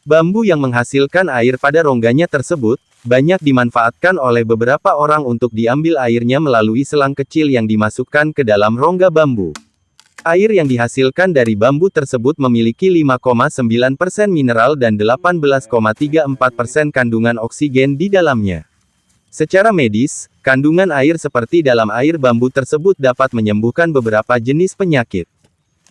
Bambu yang menghasilkan air pada rongganya tersebut, banyak dimanfaatkan oleh beberapa orang untuk diambil airnya melalui selang kecil yang dimasukkan ke dalam rongga bambu. Air yang dihasilkan dari bambu tersebut memiliki 5,9% mineral dan 18,34% kandungan oksigen di dalamnya. Secara medis, kandungan air seperti dalam air bambu tersebut dapat menyembuhkan beberapa jenis penyakit.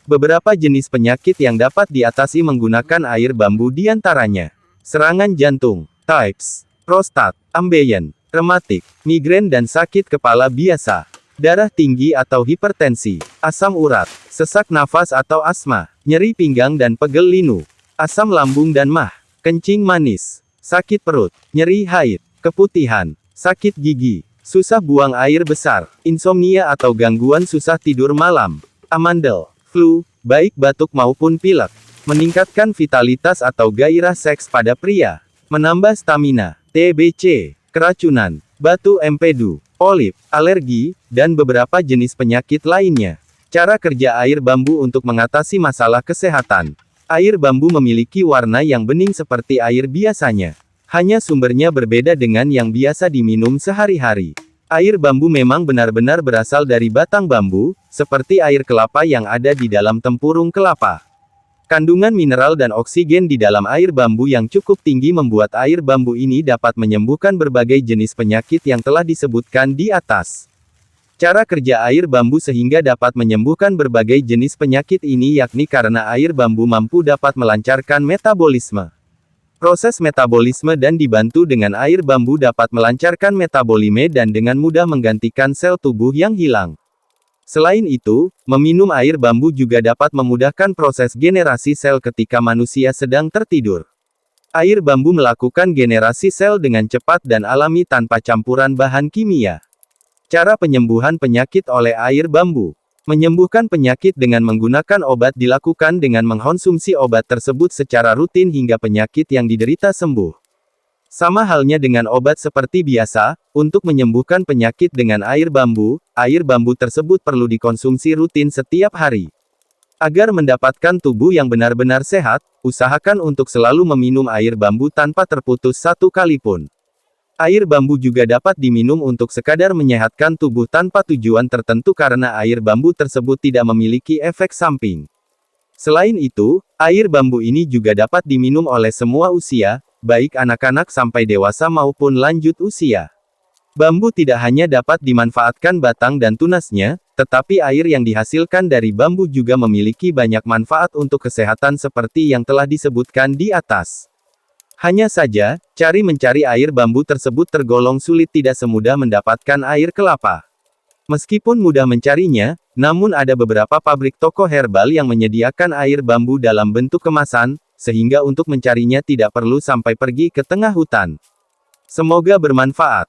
Beberapa jenis penyakit yang dapat diatasi menggunakan air bambu diantaranya serangan jantung, typhus, prostat, ambeien, rematik, migrain dan sakit kepala biasa, darah tinggi atau hipertensi, asam urat, sesak nafas atau asma, nyeri pinggang dan pegel linu, asam lambung dan MAH, kencing manis, sakit perut, nyeri haid, keputihan, sakit gigi, susah buang air besar, insomnia atau gangguan susah tidur malam, amandel, flu, baik batuk maupun pilek, meningkatkan vitalitas atau gairah seks pada pria, menambah stamina, TBC, keracunan, batu empedu, polip, alergi, dan beberapa jenis penyakit lainnya. Cara kerja air bambu untuk mengatasi masalah kesehatan. Air bambu memiliki warna yang bening seperti air biasanya. Hanya sumbernya berbeda dengan yang biasa diminum sehari-hari. Air bambu memang benar-benar berasal dari batang bambu, seperti air kelapa yang ada di dalam tempurung kelapa. Kandungan mineral dan oksigen di dalam air bambu yang cukup tinggi membuat air bambu ini dapat menyembuhkan berbagai jenis penyakit yang telah disebutkan di atas. Cara kerja air bambu sehingga dapat menyembuhkan berbagai jenis penyakit ini yakni karena air bambu mampu dapat melancarkan metabolisme. Proses metabolisme dan dibantu dengan air bambu dapat melancarkan metabolisme dan dengan mudah menggantikan sel tubuh yang hilang. Selain itu, meminum air bambu juga dapat memudahkan proses generasi sel ketika manusia sedang tertidur. Air bambu melakukan generasi sel dengan cepat dan alami tanpa campuran bahan kimia. Cara penyembuhan penyakit oleh air bambu. Menyembuhkan penyakit dengan menggunakan obat dilakukan dengan mengkonsumsi obat tersebut secara rutin hingga penyakit yang diderita sembuh. Sama halnya dengan obat seperti biasa, untuk menyembuhkan penyakit dengan air bambu tersebut perlu dikonsumsi rutin setiap hari. Agar mendapatkan tubuh yang benar-benar sehat, usahakan untuk selalu meminum air bambu tanpa terputus satu kali pun. Air bambu juga dapat diminum untuk sekadar menyehatkan tubuh tanpa tujuan tertentu karena air bambu tersebut tidak memiliki efek samping. Selain itu, air bambu ini juga dapat diminum oleh semua usia, baik anak-anak sampai dewasa maupun lanjut usia. Bambu tidak hanya dapat dimanfaatkan batang dan tunasnya, tetapi air yang dihasilkan dari bambu juga memiliki banyak manfaat untuk kesehatan seperti yang telah disebutkan di atas. Hanya saja, mencari air bambu tersebut tergolong sulit, tidak semudah mendapatkan air kelapa. Meskipun mudah mencarinya, namun ada beberapa pabrik toko herbal yang menyediakan air bambu dalam bentuk kemasan, sehingga untuk mencarinya tidak perlu sampai pergi ke tengah hutan. Semoga bermanfaat.